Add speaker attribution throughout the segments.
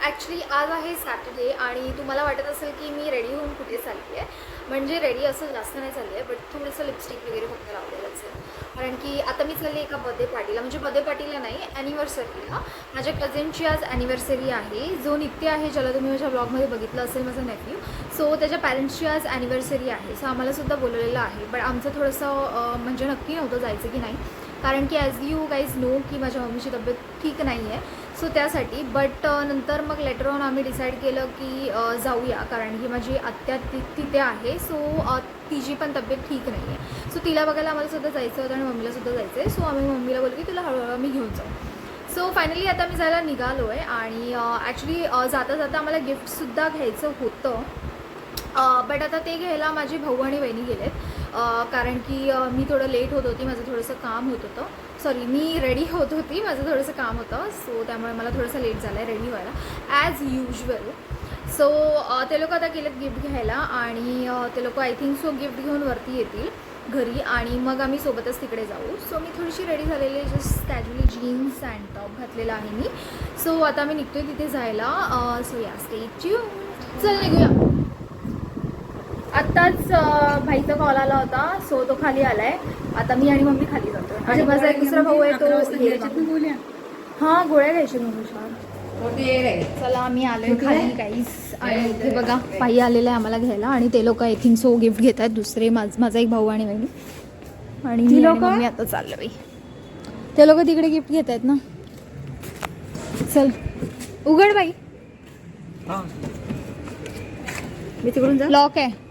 Speaker 1: Actually आज आहे Saturday आणि तुम्हाला वाटत असेल की मी रेडी होऊन कुठे चालली आहे. म्हणजे रेडी असं जास्त नाही चालली आहे, बट थोडंसं लिपस्टिक वगैरे फक्त लावलेलं असेल. कारण की आता मी चालली एका बर्थडे पार्टीला, म्हणजे बर्थडे पार्टीला नाही, ॲनिव्हर्सरीला. माझ्या कझिनची आज ॲनिव्हर्सरी आहे. जो नित्य आहे, ज्याला तुम्ही माझ्या ब्लॉगमध्ये बघितलं असेल, माझा नेफ्यू. सो त्याच्या पॅरेंट्सची आज ॲनिव्हर्सरी आहे. सो आम्हालासुद्धा बोलवलेलं आहे. बट आमचं थोडंसं म्हणजे नक्की नव्हतं जायचं की नाही, कारण की ॲज यू गाईज नो की माझ्या मम्मीची तब्येत ठीक नाही आहे. सो त्यासाठी बट नंतर मग लेटर ऑन आम्ही डिसाईड केलं की जाऊया, कारण की माझी आत्या तिथे आहे. सो तिची पण तब्येत ठीक नाही आहे. सो तिला बघायला आम्हालासुद्धा जायचं होतं आणि मम्मीलासुद्धा जायचं आहे. सो आम्ही मम्मीला बोललो की तुला हळूहळू आम्ही घेऊन जाऊ. सो फायनली आता मी जायला निघालो आहे आणि ॲक्च्युली जाता जाता आम्हाला गिफ्टसुद्धा घ्यायचं होतं. बट आता ते घ्यायला माझी भाऊ आणि बहिणी गेलेत, कारण की मी थोडं लेट होत होती, माझं थोडंसं काम होत होतं. सॉरी, मी रेडी होत होती, माझं थोडंसं काम होतं. सो त्यामुळे मला थोडंसं लेट झालं आहे रेडी व्हायला ॲज युजल. सो ते लोक आता गेलेत गिफ्ट घ्यायला आणि ते लोक आय थिंक सो गिफ्ट घेऊन वरती येतील घरी आणि मग आम्ही सोबतच तिकडे जाऊ. सो मी थोडीशी रेडी झालेली, just casually jeans and top घातलेला आहे मी. सो आता मी निघतोय तिथे जायला. सो या स्टे ट्यून्ड. चल निघूया. आत्ताच भाईचा कॉल आला होता, सो तो खाली आलाय. आता मी आणि मम्मी खाली जातो आणि माझा एक दुसरा भाऊ आहे तो हां गोळ्या घ्यायचे मग. चला आम्ही आलोय खाली काहीच आणि इथे बघा भाई आलेला आहे आम्हाला घ्यायला आणि ते लोक आय थिंक सो गिफ्ट घेत आहेत दुसरे. माझा एक भाऊ आणि बहिणी आणि मी लोक मी आता चाललो बाई. ते लोक तिकडे गिफ्ट घेत आहेत ना. चल उघड बाई. मी तिकडून जा. लॉक आहे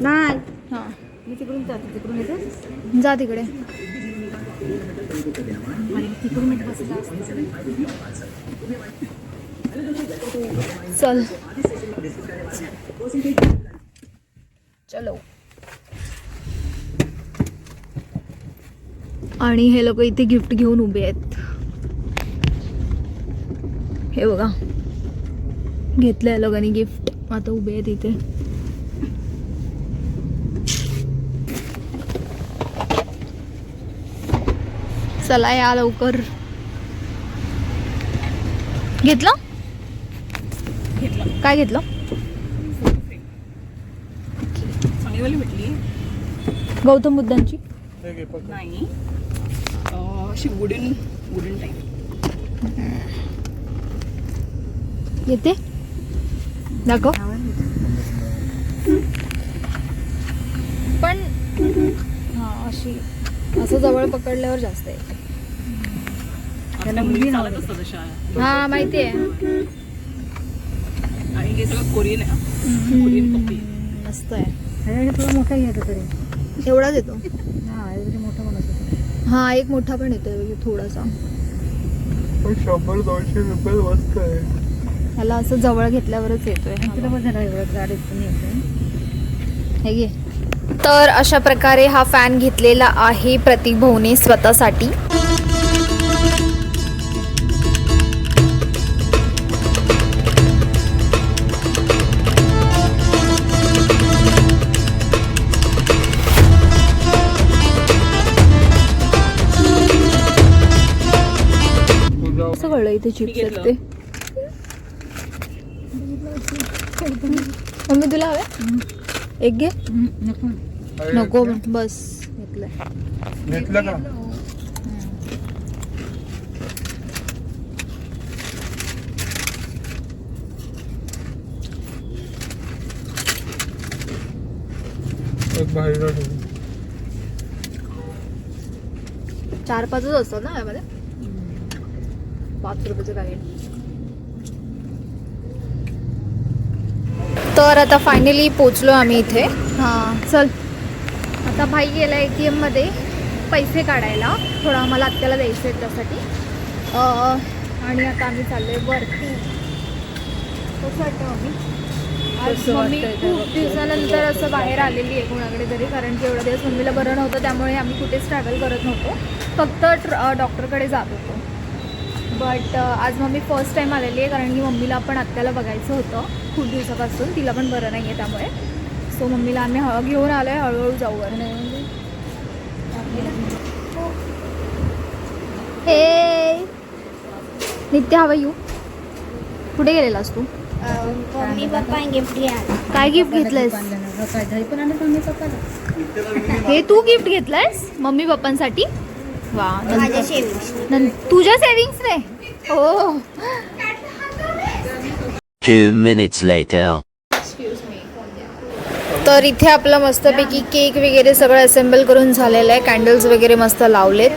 Speaker 1: नाही. हां मी तिकडून जाते, तिकडून येते. जा तिकडे. चल चलो. आणि हे लोक इथे गिफ्ट घेऊन उभे आहेत. हे बघा घेतलंय लोकांनी गिफ्ट, आता उभे आहेत इथे. चला या लवकर. घेतलं काय घेतलं?
Speaker 2: चांगलीवाली भेटली.
Speaker 1: गौतम बुद्धांची
Speaker 2: नाही, अशी वुडन टाईप
Speaker 1: येते. दाखव. पण हां अशी असं जवळ पकडल्यावर जास्त आहे. हा माहिती आहे.
Speaker 2: आणि हे सगळं कोरियन आहे. कोरियन कॉपी
Speaker 1: मस्त आहे.
Speaker 3: थोडा मोठा घ्यायचा तरी
Speaker 1: एवढाच येतो.
Speaker 3: हा मोठा बनवत होता.
Speaker 1: हा एक मोठा पण येतोय थोडासा.
Speaker 4: 100-200 रुपये मस्त आहे.
Speaker 1: ह्याला असं जवळ घेतल्यावरच येतोय.
Speaker 3: तुला बघा एवढं गाडीत पण येतोय.
Speaker 1: हे घे. तर अशा प्रकारे हा फॅन घेतलेला आहे प्रतीक भाऊने स्वतःसाठी. कसं कळलं इथे चिप्स आहेत ते? मम्मी तुला हवे? एक घे. नको बस
Speaker 4: घेतलं का? एक बाहेर
Speaker 1: 4-5च असतात ना यामध्ये. 5 रुपयाचं पॅकेट. तर आता फायनली पोचलो आम्ही इथे. हां चल. आता भाई गेला ATM मध्ये पैसे काढायला. थोडं आम्हाला आत्याला द्यायचं आहे त्यासाठी. आणि आता आम्ही चाललो आहे वरती. कसं वाटतं मम्मी? आज मम्मी खूप दिवसानंतर असं बाहेर आलेली आहे कोणाकडे तरी, कारण की एवढा दिवस मम्मीला बरं नव्हतं त्यामुळे आम्ही कुठेच ट्रॅव्हल करत नव्हतो, फक्त डॉक्टरकडे जात होतो. बट आज मम्मी फर्स्ट टाईम आलेली आहे, कारण की मम्मीला पण आत्याला बघायचं होतं खूप दिवसापासून. तिला पण बरं नाही आहे त्यामुळे. सो मम्मीला आम्ही घेऊन आलो आहे. हळूहळू जाऊ. हे नित्य हवं यू कुठे गेलेलास तू?
Speaker 5: मम्मी पप्पा गिफ्ट घ्यायला.
Speaker 1: काय गिफ्ट घेतलंयस?
Speaker 3: काय दही पण आणलं मम्मी पप्पाला.
Speaker 1: हे तू गिफ्ट घेतलंयस मम्मी पप्पांसाठी? वा
Speaker 5: माझ्या शेविंग्स.
Speaker 1: तुझ्या सेविंग्स रे. हो
Speaker 6: 2 minutes later.
Speaker 1: तर इथे आपलं मस्तपैकी केक वगैरे सगळं असेंबल करून झालेलं आहे. कॅन्डल्स वगैरे मस्त लावलेत.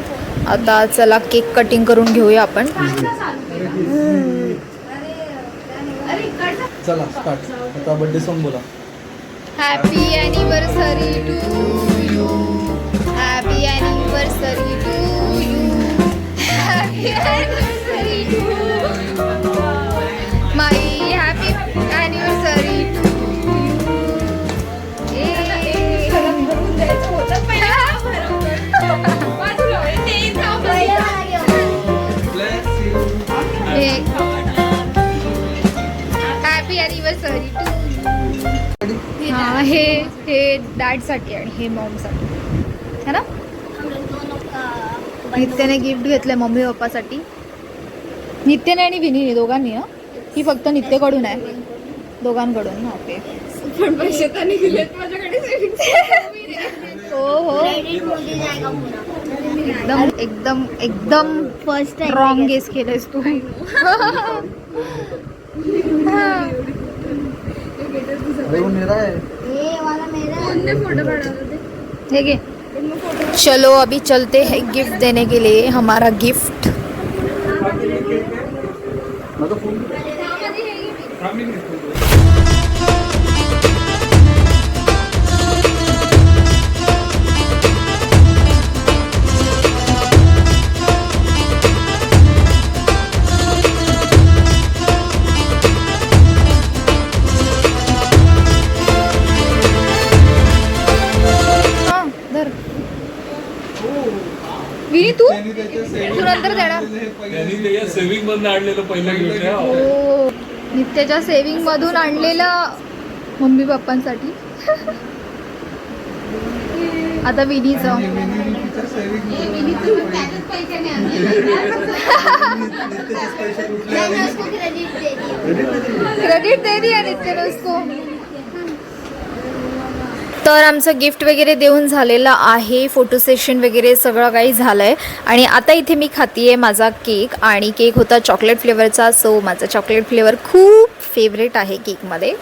Speaker 1: आता चला केक कटिंग करून घेऊया आपण.
Speaker 4: चला स्टार्ट. आता बर्थडे सॉन्ग बोला.
Speaker 1: Happy anniversary to you. Happy anniversary to you. Happy anniversary to my. Happy anniversary to happy anniversary to. हा हे डॅडसाठी आणि हे मॉमसाठी है ना. नित्याने गिफ्ट घेतलंय मम्मी पप्पासाठी. नित्याने आणि विनीने दोघांनी ना. ही फक्त नित्यकडून आहे दोघांकडून. ओके
Speaker 2: पण पैसे त्यांनी दिलेत माझ्याकडे
Speaker 1: हो हो
Speaker 5: क्रेडिट मध्ये जाएगा पूरा.
Speaker 1: एकदम एकदम एकदम
Speaker 5: फर्स्ट टाइम
Speaker 1: रॉंग गेस केलंयस तू.
Speaker 4: अरे वो मेरा है.
Speaker 5: ये वाला मेरा.
Speaker 2: फोटो काढा होते.
Speaker 1: हे घे. चलो अभी चलते हैं गिफ्ट देने के लिए. हमारा गिफ्ट
Speaker 4: माझा फोन.
Speaker 1: हां धर. विनी तू तू नंतर देणार.
Speaker 7: त्यांनी ते सेव्हिंग मधून आणलेलं पहिलं गिफ्ट आहे.
Speaker 1: हो नित्याच्या सेविंग मधून आणलेलं मम्मी पप्पांसाठी. आता विनीचं
Speaker 5: मैंने उसको क्रेडिट दे दिया.
Speaker 1: क्रेडिट दे दिया नित्याने उसको. तर आमचं गिफ्ट वगैरे देऊन झालेलं आहे. फोटो सेशन वगैरे सगळं काही झालं आहे. आणि आता इथे मी खातीये माझा केक. आणि केक होता चॉकलेट फ्लेवरचा. सो माझा चॉकलेट फ्लेवर खूप फेवरेट आहे केकमध्ये.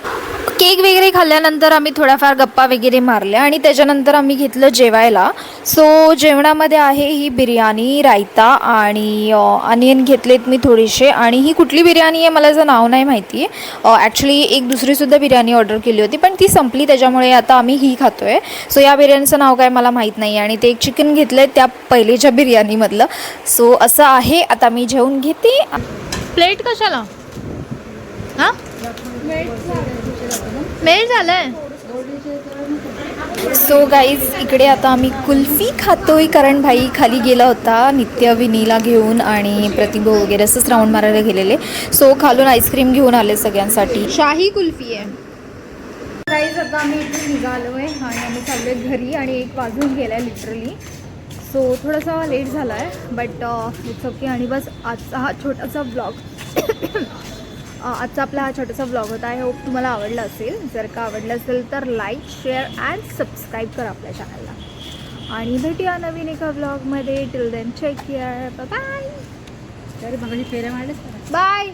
Speaker 1: केक वगैरे खाल्ल्यानंतर आम्ही थोड्याफार गप्पा वगैरे मारल्या आणि त्याच्यानंतर आम्ही घेतलं जेवायला. सो जेवणामध्ये आहे ही बिर्याणी, रायता आणि अनियन घेतलेत मी थोडेसे. आणि ही कुठली बिर्याणी आहे मला जर नाव नाही माहिती आहे. ॲक्च्युली एक दुसरीसुद्धा बिर्याणी ऑर्डर केली होती पण ती संपली त्याच्यामुळे आता आम्ही ही खातो आहे. सो या बिर्याणीचं नाव काय मला माहीत नाही. आणि ते एक चिकन घेतलं आहे त्या पहिलेच्या बिर्याणीमधलं. सो असं आहे. आता मी जेवून घेते. प्लेट कशाला? हां मेल झालंय. सो गाईज इकडे आता आम्ही कुल्फी खातोय कारण भाई खाली गेला होता नित्य विनीला घेऊन आणि प्रतिभा वगैरे असंच राऊंड मारायला गेलेले. सो खालून आईस्क्रीम घेऊन आले सगळ्यांसाठी. शाही कुल्फी आहे. गाईज आता आम्ही इथे निघालो आहे आणि आम्ही चाललो आहे घरी. आणि 1 वाजून गेला आहे लिटरली. सो थोडासा लेट झाला आहे बट इट्स ओके. आणि बस आजचा हा छोटासा ब्लॉग आजचा आपला हा छोटासा ब्लॉग होता. आय होप तुम्हाला आवडला असेल. जर का आवडलं असेल तर लाईक शेअर अँड सबस्क्राईब करा आपल्या चॅनलला. आणि भेटूया नवीन एका ब्लॉगमध्ये. Till then take care. Bye
Speaker 3: तरी मग फेऱ्या मारलेच.
Speaker 1: बाय.